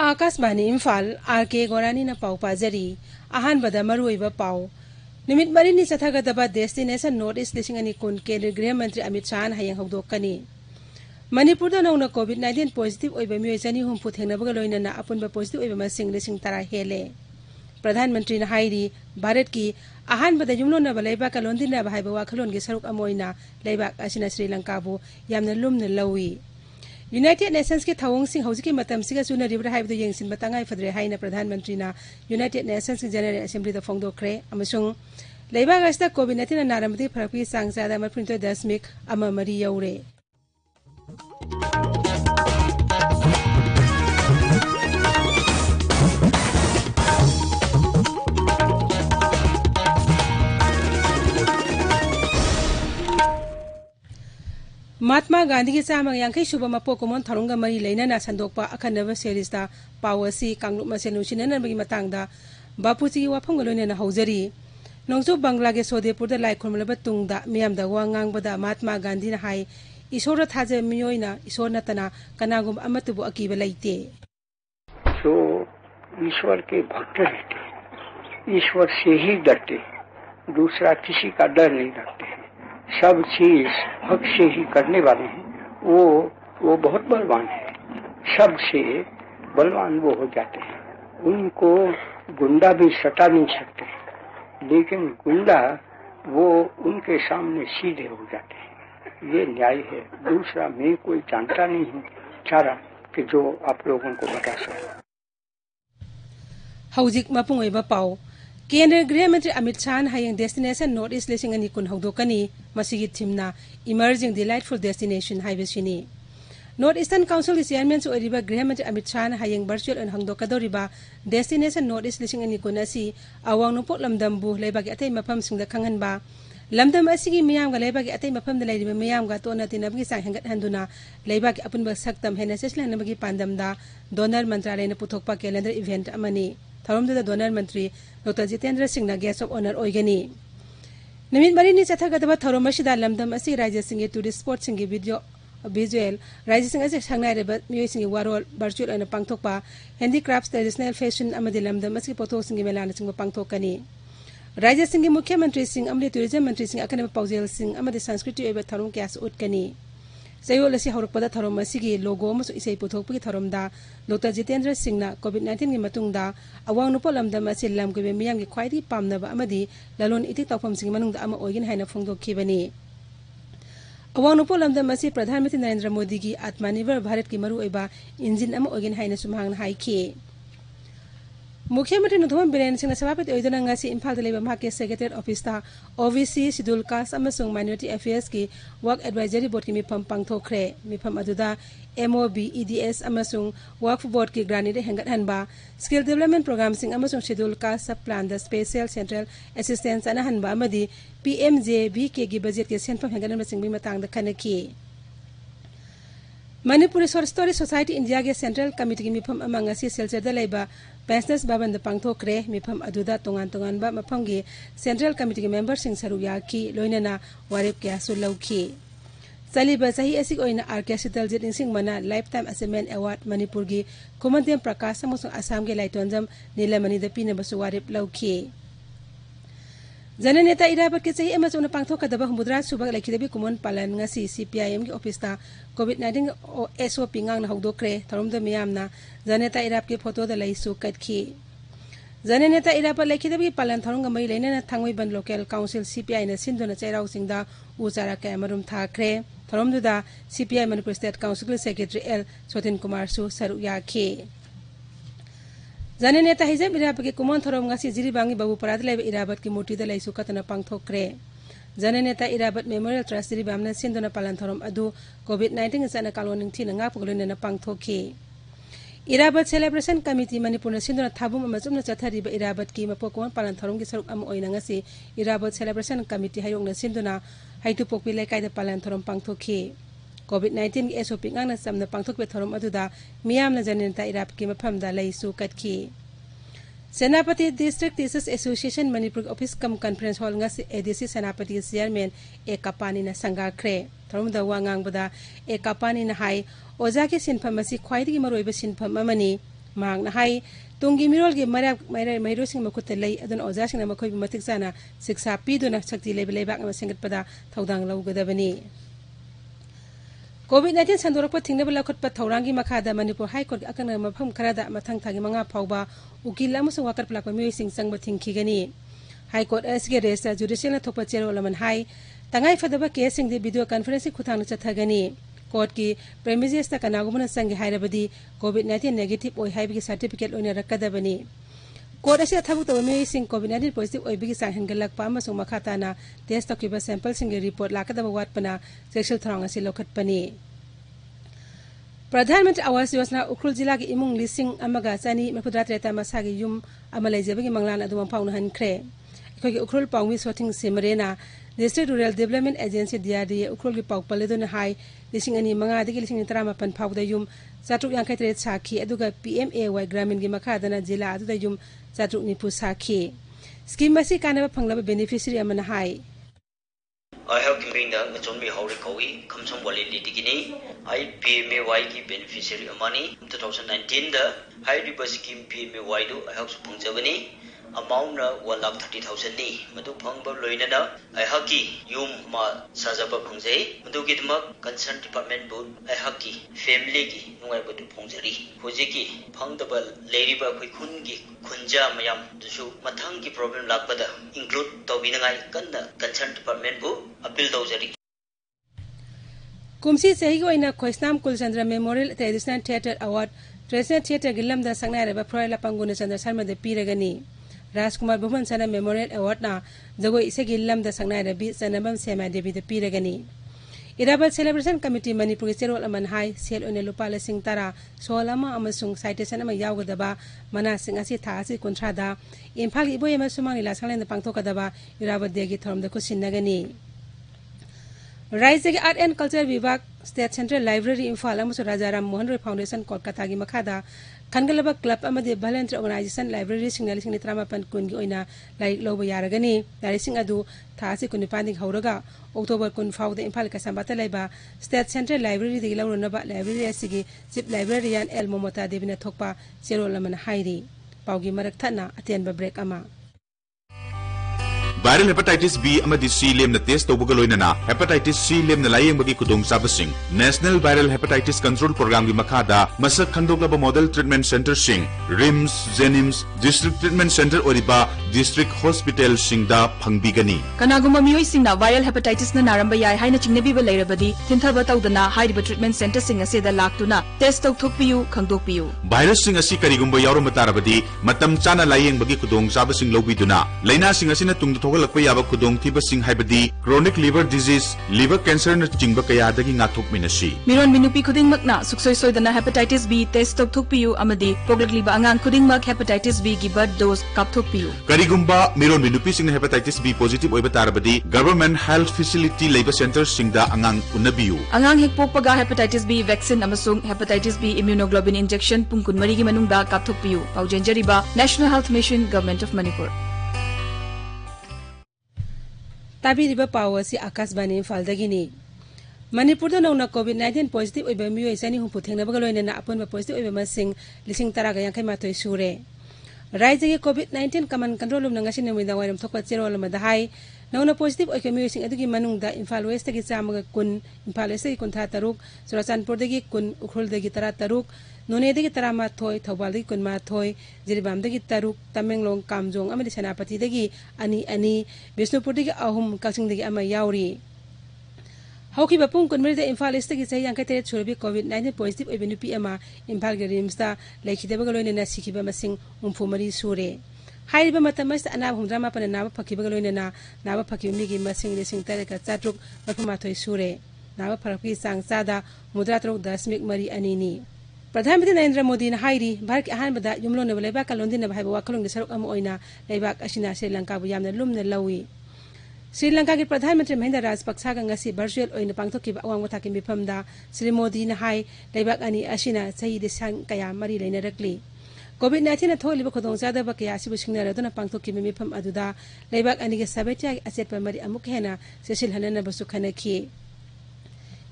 Akashvani Imphal R K गोरानी ना पाउ पाजरी अहानबदा मरुइबा पाउ निमित मरिनी चथागदबा डेस्टिनेशन नॉर्थ ईस्ट लिसिंग अनि कुन केंद्रीय गृह मंत्री अमित शाह हयंग हौदोकनी मणिपुर दा नौना कोविड-19 पॉजिटिव ओइबा मियोय जनी हुम फुथेंगनबगा लोइनना अपुनबा पॉजिटिव ओइबा मसिंग लिसिंग तरा हेले प्रधानमंत्री ना हाइरी भारत की अहानबदा युमलोनबा लेबाक लोंदिना बाहाइबा वाखलोन के सरुक अमोइना लेबाक असिना श्रीलंका बु यामना लुमना लवी यूनाइटेड नेशंस के थावोंगसिंग हौजिकी मतमसिगा चुनरिब्रा हाइबदो येंगसिनबा तंगाइ फद्रे हाइना प्रधानमंत्री ना यूनाइटेड नेशंस जनरल असेंबली दा फोंगदोख्रे अमसुंग लेबाक अस्ता कोविड-19 नारमदी फरकपी सांगसादा मफिंतो दशमिक अमा मरी यौरे महात्मा गांधी की चामंग यांखै सुब मपोकुमोन थरुंगा मरी लेना संदोकपा अखनब सेरिस्ता पावसी कांगलुप मसेन नुसिननबगी मतंगदा बापुची वाफंग लोइना हौजरी नोंजो बांग्लादेश सोदेपुर लाइखुरमलब तुंगदा मियामदा वा ngangbada महात्मा गांधी ना हाई ईश्वर थाजे मियोइना ईश्वर नतना कनागुम अमतबु अकीब लैते जो ईश्वर के भक्त रहते ईश्वर से ही डरते दूसरा किसी का डर नहीं रखते सब चीज हक से ही करने वाले हैं वो बहुत बलवान है सबसे बलवान वो हो जाते हैं उनको गुंडा भी सता नहीं सकते लेकिन गुंडा वो उनके सामने सीधे हो जाते हैं ये न्याय है दूसरा मैं कोई जानता नहीं हूँ चारा कि जो आप लोगों को बता सकूं हौजिक मपुंगोइबा पाओ केंद्रीय गृह मंत्री अमित शाह हयंग डेस्टिनेशन नॉर्थ ईस्ट लिसिंग अनि कुन हौदोकनी मसिगी थीमना इमर्जिंग डिलाइटफुल डेस्टिनेशन हाइबसिनी नॉर्थ ईस्टर्न काउंसिल की चेयरमैन ओइरिबा गृह मंत्री अमित शाह हयंग वर्चुअल अन हंगदोकदोरिबा डेस्टिनेशन नॉर्थ ईस्ट लिसिंग अनि कुन असि अवांग नोपोक लमदमबु लेबागी अतै मफम सिंगदा खंगनबा लमदम असिगी मियामगा लेबागी अतै मफम द लेरिबा मियामगा तोना तिनबगी सांग हेंगत हंदुना लेबागी अपुनबा सकतम हेना सेसलनबगी पांदमदा डोनर मंत्रालयना पुथोकपा कैलेंडर इवेंट अमनी थरमदा डोनर मंत्री doctor Jitendra Singh guest of honour ओइगनी निमित मरिनी चथागदबा थरोम असिदा लमदम असि राज्य सिंह टूरिस्ट स्पॉट सिंह वीडियो विजुअल राज्य सिंह असे सांगनाइरबा मियोय सिंह वारोल वर्चुअल अन पांगथोकपा हैंडीक्राफ्ट्स ट्रेडिशनल फैशन अमदि लमदम असि पोथो सिंह मेलाना सिंह पांगथोकनी राज्य सिंह मुख्यमंत्री सिंह अमदि टूरिज्म मंत्री सिंह अकने पाउजेल सिंह अमदि संस्कृति ओइबा थरोम क्यास उटकनी चयोल असि हौरकपदा थरोम असिगी लोगो अमसु इसै पुथोकपगी थरोमदा डॉक्टर जितेंद्र सिंहना कोविड-19 गी मतुंगदा अवांग नुपो लमदम असि लमगबे मियांगी ख्वाइदी पामनबा अमदि ललोन इति तौफम सिंह मनुंगदा अमा ओइगिन हाइना फोंगदोखिबनी अवांग नुपो लमदम असि प्रधानमंत्री नरेंद्र मोदी की आत्मनिर्भर भारत की मरु ओइबा इंजिन अमा ओइगिन हाइना सुमहांगना हाइखि मुख्यमंत्री नुथोम बिरेन सिंह सभापति ओइदना ngasi इम्फाल द लेबा माके सेक्रेटरी ऑफिस ता ओवीसी शेड्यूल कास्ट अमसुंग माइनॉरिटी अफेयर्स की वर्क एडवाइजरी बोर्ड की मिफम पांगथोखरे मिफम अदुदा एमओबी ईडीएस अमसुंग वर्क बोर्ड की ग्रानी दे हेंगत हनबा स्किल डेवलपमेंट प्रोग्राम सिंग अमसुंग शेड्यूल कास्ट सब प्लान द स्पेशल सेंट्रल असिस्टेंस अना हनबा अमदी पीएमजेबी के बजट के सेंफम हेंगन सिंग बि मतंग द खनकी Manipur short story society India के सेंट्रल कमिटी की मिफम अमंगसी सेल्चर द लेबा पेंशनर्स बाबन द पांगथोखरे मिफम अदुदा तोंगान तोंगान बा मफम के सेंट्रल कमिटी के मेंबर सिंह सरुया की लोइनना वारेप क्या सुलौखी चलिबा सही असि ओइना आरके सितल जित सिंह मना life time achievement award Manipur की कुमनतेम प्रकाश अमसुंग असम के लाइटोंजम नीलमणि द पिनबसु वारेप लौखी जननेता इराबत के सही अमसुंग पांगथोकदबा हुमुद्रा सुबक लखिदबी कुमन पालन ngasi सीपीआईएम की ऑफिस ता कोविड-19 SOP ngang na hogdokre tharomda miyamna जननेता इराब के फोटो द लैसु कटखी जननेता इराब लखिदबी पालन थरोंग मई लेना थांगोई बन लोकल काउंसिल सीपीआई न सिंधुना चैराउ सिंगदा उचारा कैमरुम थाखरे थरोमदुदा CPI Manipur state council secretary L Sotin Kumar सु सरू याखे जननेता हिजब इराब के कुमन थरोम ngasi जिरिबांगी बाबू पराद लेब इराबत की मूर्ति द लैसु कतना पांगथोखरे जननेता इराबत मेमोरियल ट्रस्ट रिबामना सिंधुना पालन थरोम अदु कोविड-19 जना कालोनिंग थी नंगा पगलोना पांगथोखी इराबत सेलिब्रेशन कमिटी मणिपुर सिंधुना थाबुम अमजुमना चथरिबा इराबत की मपोकोन पालन थरोम की सरुक अम ओइना ngasi इराबत सेलिब्रेशन कमिटी हायोंगना सिंधुना हाइतु पोकपि लेकाइदा पालन थरोम पांगथोखी कोविड-19 की एसओपी ngang na samna पांगथोकबे थरोम अदुदा मियामना जननेता इराब की मफमदा लैसु कटखी Senapati district teachers association Manipur office cum conference hall ngasi ADC Senapati chairman एकापानी ना संगाखरे थरोमदा वांगांगबदा एकापानी ना हाई ओजा के सिनफम असि ख्वाइदगी मरोइबा सिनफम अमनी ꯃꯍꯥꯛꯅ ꯍꯥꯏ ꯇꯨꯡꯒꯤ ꯃꯤꯔꯣꯜꯒꯤ ꯃꯍꯩꯔꯣꯏꯁꯤꯡ ꯃꯈꯨꯠꯇ ꯂꯩ ꯑꯗꯨꯅ ꯑꯣꯖꯥꯁꯤꯡꯅ ꯃꯈꯣꯏꯕꯨ ꯃꯇꯤꯛ ꯆꯥꯅ ꯁꯤꯛꯁꯥ ꯄꯤꯗꯨꯅ ꯁꯛꯇꯤ ꯂꯩꯕ ꯂꯩꯕꯥꯛ ꯑꯃ ꯁꯦꯝꯒꯠꯄꯗ ꯊꯧꯗꯥꯡ ꯂꯧꯒꯗꯕꯅꯤ COVID-19 संदोरक थिंगनब लखुट थौरांगी मखादा मणिपुर हाई कोर्ट अकन मफम खरादा मथंग थागी मंगा फाउबा उकिल अमसुंग वाकट प्लाक मियोइसिंग संग थिंगखिगनी हाई कोर्ट एसगे रेस्टा जुडिशियल थोप चेरो लमन हाई तंगाई फदबा केसिंग दे वीडियो कॉन्फ्रेंसिंग खुथांग चथगनी कोर्ट की प्रेमिसेस ता कनागुमन संग हाइरबदी COVID-19 नेगेटिव ओइ हाइबगी सर्टिफिकेट ओइना रक्कदबनी कोर्ट असे थबुक तब मियोइसिंग COVID-19 पॉजिटिव ओइबगी सांग हंगलकपा अमसुंग मखाताना टेस्ट तौकिबा सैंपल सिंग रिपोर्ट लाकदबा वाटपना सेक्सुअल थ्रांग असे लौखटपनी प्रधानमंत्री आवास योजना उख्रुल जिला की इमुंग लिसिंग अमगा चानी मफुद्रा त्रेता मसागी युम अमलाइजेबगी मंगलान अदुम फाउन हनख्रे अखोगी उख्रुल पाउमी सोथिंग सिमरेना district rural development agency DRDA Ukhrul की पाउ पलेदुन हाई लिसिंग अनि मंगा दगी लिसिंग 35 फाउदा युम चाट्रुक यांखैत्रे साखी अदुगा PMAY ग्रामीण की मखादना जिला अदुदा युम चाट्रुक निपु साखी स्कीम मसी कानबा फंगलबा बेनिफिशियरी अमना हाई I have been the Majority Howry Kowi, comes from Wali Litigini. I PMAY ki beneficiary of money 2019 the high reverse scheme PMAY do I have Punjabani amount 1,30,000 ni Madu Pangba Loinana I haki yum ma Sazaba Pungze Madu Gitma concerned department board I haki family ki Nungai Badu Pungjari Hojiki Pangdabal Ladyba Kungi Kunja Mayam Dushu Matangi problem Lakpada include Tobinangai Kanda concerned department board appeal dozari कुमसी सही ओइना Khoisnam Kulchandra memorial traditional theatre award traditional theatre गिलम दा संगनायरबा फ्रोयला पंगुन चंद्र शर्मा दे पीरगनी राजकुमार भुवन सना मेमोरियल अवार्ड ना जगोई इसे गिलम दा संगनायरबी सनबम सेमा देवी दे पीरगनी इराबल सेलिब्रेशन कमिटी मणिपुर चेरोल अमन हाई सेल ओने लुपा लिसिंग तरा सोलमा अमसुंग साइटेशन अमा यावगदबा मना सिंग असि थासी कुंथ्रादा इम्फाल इबोय अमा सुमांग लीला संगलेन पांगथोकदबा इराबल देगी थरम द कुसिनगनी राज्य के आर्ट एंड कल्चर विभाग state central library Imphal Rajaram Mohan Roy foundation Kolkata की मखादा खनगलबा क्लब वॉलंटियर ऑर्गेनाइजेशन लाइब्रेरी सिंग 1935 कुन लाइक लौब यारगनी लाइसिंग अदु थासी कुनिपानी हौरगा अक्टोबर 10 फाउद इम्फाल कसंबाता लेबा स्टेट सेंट्रल लाइब्रेरी दगी लौरनबा लाइब्रेरी असिगी चीफ लाइब्रेरियन एल मोमोता देविना थोकपा चेरोलमन हाइरी पाउगी मरक थना अतेनबा ब्रेक अमा Viral hepatitis B amadi C lem na test tawbuga loinana hepatitis C lem na layeng bagi kudong sabasing National Viral Hepatitis Control Program gi makhada masak khandoklaba model treatment center sing RIMS Zenims District Treatment Center oriba District Hospital singda phangbigani kanaguma miyoi singna viral hepatitis na naramba yai haina chingnebiba leirabadi thinthaba tawdana hairiba treatment center sing aseda laktuna test tawthokpiyu khangdokpiyu virus sing asi karigumba yawrama tarabadi matam chana layeng bagi kudong sabasing lobiduna laina sing asina tung थोगलकपा याबा खुदोंग थिबसिंग हाइबदी chronic liver disease liver cancer न चिंगबा कयादगी ngathokminasi मिरोन मिनुपी खुदिंगमकना सुक्सोय सोयदना हेपेटाइटिस बी टेस्ट तौथोकपियु अमदी पोगलकलिबा अंगांग खुदिंगमक हेपेटाइटिस बी गी बर्थ डोज कापथोकपियु करिगुंबा मिरोन मिनुपी सिंग हेपेटाइटिस बी पॉजिटिव ओइबा तारबदी गवर्नमेंट हेल्थ फैसिलिटी लेबा सेंटर सिंगदा अंगांग उन्नबियु अंगांग हेक पोकपगा हेपेटाइटिस बी वैक्सीन अमसुंग हेपेटाइटिस बी इम्यूनोग्लोबिन इंजेक्शन पुंकुन मरीगी मनुंगदा कापथोकपियु पाउजेंजरीबा national health mission government of Manipur ताबीरिबा पावसी आकाशवाणी इम्फालदगिनी मणिपुर नौना COVID-19 पॉजिटिव ओइबा मियोय सनी हुपु थेंगनबगा लोइनना अपुनबा पॉजिटिव ओइबा मसिंग लिसिंग तरागा यांखै माथोय सुरे राज्य के COVID-19 कमन कंट्रोल रूम नंगासि नमिदा वाइरम थोकपा चेरोल मदा हाई नौना पॉजिटिव ओइके मियोय सिंग अदुगी मनुंगदा इम्फाल वेस्ट तगी चामगा कुन इम्फाल वेस्ट तगी कुंथा तरुक सुरचानपुर दगी कुन उखरुल दगी तरा तरुक नोने दगी तरा माथोय थौबाल दगी कुन माथोय जिरिबाम दगी तरुक तमेंगलोंग कामजोंग अमदि सेनापति दगी अनि अनि विष्णुपुर दगी अहुम कक्सिंग दगी अमा यावरी हौखिबा पुंग कुनमरिदा इम्फाल वेस्ट तगी चही यांखै तेरे छुरबी COVID-19 पॉजिटिव ओइबा नुपी अमा इम्फाल गे रिम्सदा लैखिदबगा लोइनना सिखिबा मसिंग 34 सुरे हाइरिबा मतमस अनाब हुमद्रामा पन नाबा फकिबगा लोइनना नाबा फकिबा मिगी मसिंग लिसिंग तरका चाट्रुक मफमाथोय सुरे नाबा फरकी सांग चादा मुद्रा तरुक दशमिक मरी अनिनी प्रधानमंत्री नरेंद्र मोदी ने हाइरी भारत के अहानबदा युमलोन लेबा कलोंदिन भाइबा वाखलोंग सरुक अम ओइना लेबाक असिना श्रीलंका बु यामना लुमना लवी श्रीलंका के प्रधानमंत्री महिंदा राजपक्सा का ngasi virtual ओइना पांगथोकिबा अवांग थाकि मिफमदा श्री मोदी ने हाई लेबाक अनि असिना सही दिसांग कया मरी लेनरकली COVID-19 थोलिबा खुदोंचादबा कया सिबु सिंगनरदुना पांगथोकिबा मिफम अदुदा लेबाक अनि के सबेटिया अचेतपा मरी अमुक हेना सेसिल हननबसु खनखि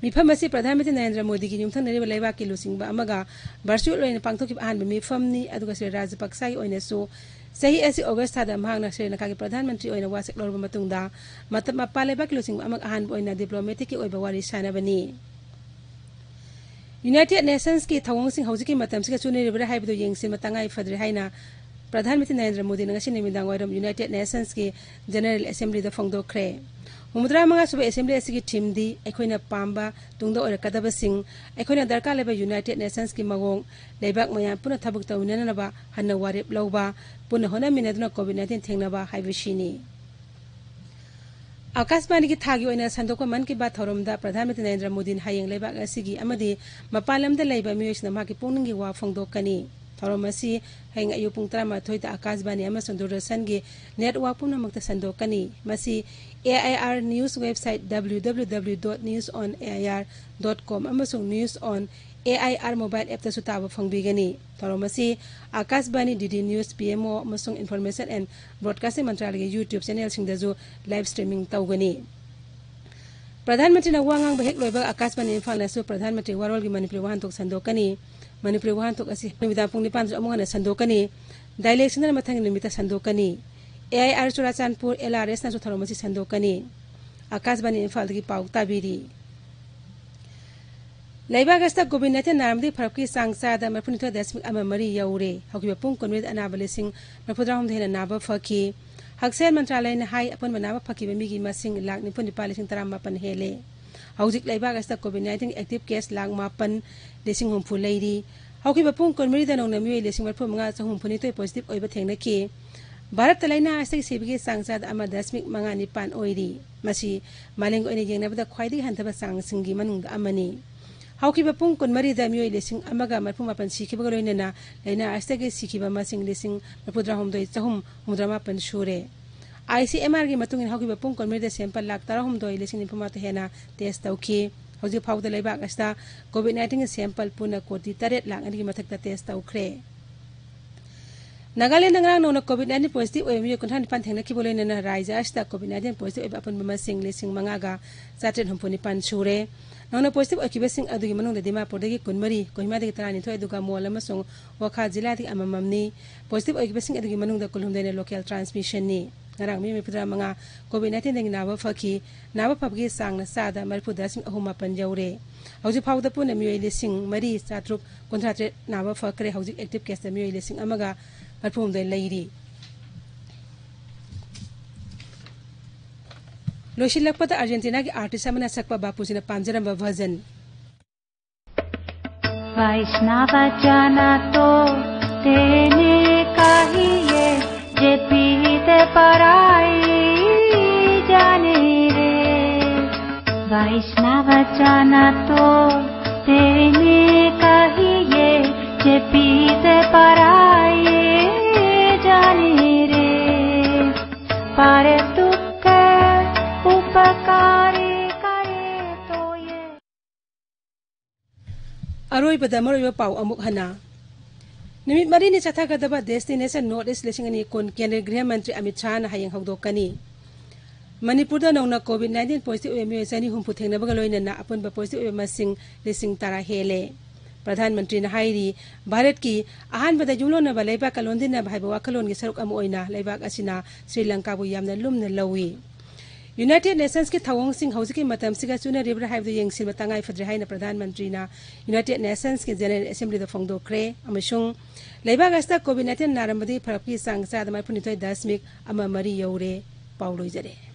ꯃꯤꯐꯝ ꯑꯁꯤ ꯄ꯭ꯔꯙꯥꯟ ꯃꯟꯇ꯭ꯔꯤ ꯅꯔꯦꯟꯗ꯭ꯔ ꯃꯣꯗꯤꯒꯤ ꯌꯨꯝꯊꯪꯅꯔꯤꯕ ꯂꯩꯕꯥꯛꯀꯤ ꯂꯨꯆꯤꯡꯕ ꯑꯃꯒ ꯚꯔꯆꯨꯑꯦꯜ ꯑꯣꯏꯅ ꯄꯥꯡꯊꯣꯛꯈꯤꯕ ꯑꯍꯥꯟꯕ ꯃꯤꯐꯝꯅꯤ ꯑꯗꯨꯒ ꯁ꯭ꯔꯤ ꯔꯥꯖꯄꯛꯁꯥꯒꯤ ꯑꯣꯏꯅꯁꯨ ꯆꯍꯤ ꯑꯁꯤ ꯑꯣꯒꯁꯠ ꯊꯥꯗ ꯃꯍꯥꯛꯅ ꯁ꯭ꯔꯤꯂꯪꯀꯥꯒꯤ ꯄ꯭ꯔꯙꯥꯟ ꯃꯟꯇ꯭ꯔꯤ ꯑꯣꯏꯅ ꯋꯥꯁꯛ ꯂꯧꯔꯕ ꯃꯇꯨꯡꯗ ꯃꯄꯥꯟ ꯂꯩꯕꯥꯛꯀꯤ ꯂꯨꯆꯤꯡꯕ ꯑꯃꯒ ꯑꯍꯥꯟꯕ ꯑꯣꯏꯅ ꯗꯤꯄ꯭ꯂꯣꯃꯦꯇꯤꯛꯀꯤ ꯑꯣꯏꯕ ꯋꯥꯔꯤ ꯁꯥꯅꯕꯅꯤ ꯌꯨꯅꯥꯏꯇꯦꯗ ꯅꯦꯁꯟꯁꯀꯤ ꯊꯧꯑꯣꯡꯁꯤꯡ ꯍꯧꯖꯤꯛꯀꯤ ꯃꯇꯝꯁꯤꯒ ꯆꯨꯅꯔꯤꯕ꯭ꯔꯥ ꯍꯥꯏꯕꯗꯨ ꯌꯦꯡꯁꯤꯟꯕ ꯇꯉꯥꯏ ꯐꯗ꯭ꯔꯦ ꯍꯥꯏꯅ ꯄ꯭ꯔꯙꯥꯟ ꯃꯟꯇ꯭ꯔꯤ ꯅꯔꯦꯟꯗ꯭ꯔ ꯃꯣꯗꯤꯅ ꯉꯁꯤ ꯅꯨꯃꯤꯗꯥꯡꯋꯥꯏꯔꯝ ꯌꯨꯅꯥꯏꯇꯦꯗ ꯅꯦꯁꯟꯁꯀꯤ ꯖꯦꯅꯔꯦꯜ ꯑꯦꯁꯦꯝꯕ꯭ꯂꯤꯗ ꯐꯣꯡꯗꯣꯛꯈ꯭ꯔꯦ 65 ꯁꯨꯕ ꯑꯦꯁꯦꯝꯕ꯭ꯂꯤ ꯑꯁꯤꯒꯤ ꯊꯤꯝꯗꯤ ꯑꯩꯈꯣꯏꯅ ꯄꯥꯝꯕ ꯇꯨꯡꯗ ꯑꯣꯏꯔꯛꯀꯗꯕꯁꯤꯡ ꯑꯩꯈꯣꯏꯅ ꯗꯔꯀꯥꯔ ꯂꯩꯕ ꯌꯨꯅꯥꯏꯇꯦꯗ ꯅꯦꯁꯟꯁꯀꯤ ꯃꯑꯣꯡ ꯂꯩꯕꯥꯛ ꯃꯌꯥꯝ ꯄꯨꯟꯅ ꯊꯕꯛ ꯇꯧꯃꯤꯟꯅꯅꯕ ꯍꯟꯅ ꯋꯥꯔꯦꯞ ꯂꯧꯕ ꯄꯨꯟꯅ ꯍꯣꯠꯅꯃꯤꯟꯅꯗꯨꯅ ꯀꯣꯚꯤꯗ-19 ꯊꯦꯡꯅꯕ ꯍꯥꯏꯕꯁꯤꯅꯤ आकाशवाणी की थागी ओइना संदोक मन की बात थौरमदा प्रधानमंत्री नरेंद्र मोदी हयेंग लेबाक असिगी अमदी मपालमदा लेबा मियोइसना माकी पुंगनी वा फोंदोकनी थौरम असि हयेंग अयु पुंग 13 दा आकाशवाणी अमसुंग दूरदर्शन की नेटवर्क पुनमक्ता संदोकनी मसी AIR न्यूज वेबसाइट www.newsonair.com अमसुंग news on AIR mobile app तसु ताब फंगबिगनी थौरमसी आकाशवाणी डीडी न्यूज PMO अमसुंग इन्फॉर्मेशन एंड ब्रॉडकास्टिंग मंत्रालय के YouTube चैनल सिंगदजु लाइव स्ट्रीमिंग तौगनी प्रधानमंत्री न वांगांग बहेक लोइबा आकाशवाणी इम्फाल नसु प्रधानमंत्री वारोल की मणिपुरी वहानतोक संदोकनी मणिपुरी वहानतोक असि निमिदा पुंग 5 अमुगना संदोकनी डायलेक्शन मथंग निमिता संदोकनी AIR चुराचानपुर LRS नसु थौरमसी संदोकनी आकाशवाणी इम्फाल की पाउ ताबिरी लेबागस्ता कोविड-19 नामदी फरकि सांगसादा 19.3 यौरे हौकिबा पुंग कोनमिद अनाबा लिसिंग 19 हेना नाबा फखि हक्सेल मंत्रालय ने हाई अपन बनाबा फकिबा मिगी मसिंग लाख 9.5 हेले हौजिक लेबागस्ता कोविड-19 एक्टिव केस लाख 9,000 लेरी हौकिबा पुंग कोनमिद नौना मियोइ लिसिंग 35 पॉजिटिव ओइबा थेंगनखि भारत लाइना असि सिबिगे सांगसाद 1.5 ओइरी मसी मालेंग ओइने येंगनाबदा ख्वाइदि हंथबा सांगसिंगी मनुंग अमनी हौकिबा पुंग कोनमरी दा मियोइ लिसिंग अमगा 35 सिखिबा लोइनना लाइना असि सिखिबा मसिंग लिसिंग 19 सुरे ICMR की मतुंग हौकिबा पुंग कोनमरी दा सैंपल लाख 13 लिसिंग 9 हेना टेस्ट तौखि हौजि फाउदा लेबाक अस्ता कोविड-19 सैंपल पुना कोटी 8 लाख की मथक्ता टेस्ट तौखरे नागालैंड नंगरांग नौना कोविड-19 पॉजिटिव ओइमी 95 थेंगनखिबो लोइनना राज्य अस्ता कोविड-19 पॉजिटिव ओइबा अपन मसिंग लिसिंग 5,795 सुरे नौना पॉजिटिव ओइकिबसिंग अदुगी मनुंग दिमापुरदगी 13 कोहिमादगी 12 अदुगा मोल अमसुंग वखा जिलादगी अमममनी पॉजिटिव ओइकिबसिंग अदुगी मनुंग कुलहुमदेने लोकल ट्रांसमिशन नि ngarang mi 15 कोविड-19 दंग नाबा फखि नाबा फबगी सांगना सादा 43.3 you're हौजि फाउदा Pune मियोइ लिसिंग 4,793 Naba Phakare हौजि active case दा मियोइ लिसिंग अमगा 40 लेरी लोशिलकपता अर्जेंटीना की आर्टिस्ट अमना सकपा बापूजिना पामजरंबा भजन वैष्णव जाना तो तेने कहिए जे पीते पराई जाने रे वैष्णव जाना तो तेने कहिए जे पीते पराई जाने रे पर दुख उपकारी करे तो ये अरोइबदा मरोइबा पाउ अमुक हना निमित मरीनी चथागदबा डेस्टिनेशन नॉर्थ ईस्ट लिसिंगनी कोन केंद्रीय गृह मंत्री अमित शाह ना हयेंग हौदोकनी मणिपुर दा नौना कोविड-19 पॉजिटिव ओइमी जनी हुंपु थेंगनबगा लोइनना अपुनबा पॉजिटिव ओइमा मसिंग लिसिंग 10 हेले प्रधानमंत्री ने हाइरी भारत की अहानबदा युलोनबा लेबाक कलोंदिना भाइबा वाखलोन की सरुक अम ओइना लेबाक असिना श्रीलंका बु यामना लुमना लवी यूनाइटेड नेशंस की थवोंगसिंग हौजिकी मतमसिगा चुना रिब्रा हाइबदु येंगसिनबा तंगाइ फद्रे हाइना प्रधानमंत्री ना यूनाइटेड नेशंस की जनरल असेंबली दा फोंगदोख्रे अमसुंग लेबाक अस्ता कोविड-19 नारमबदी फरकि सांगसाद 9.3 यौरे पाउलोइजरे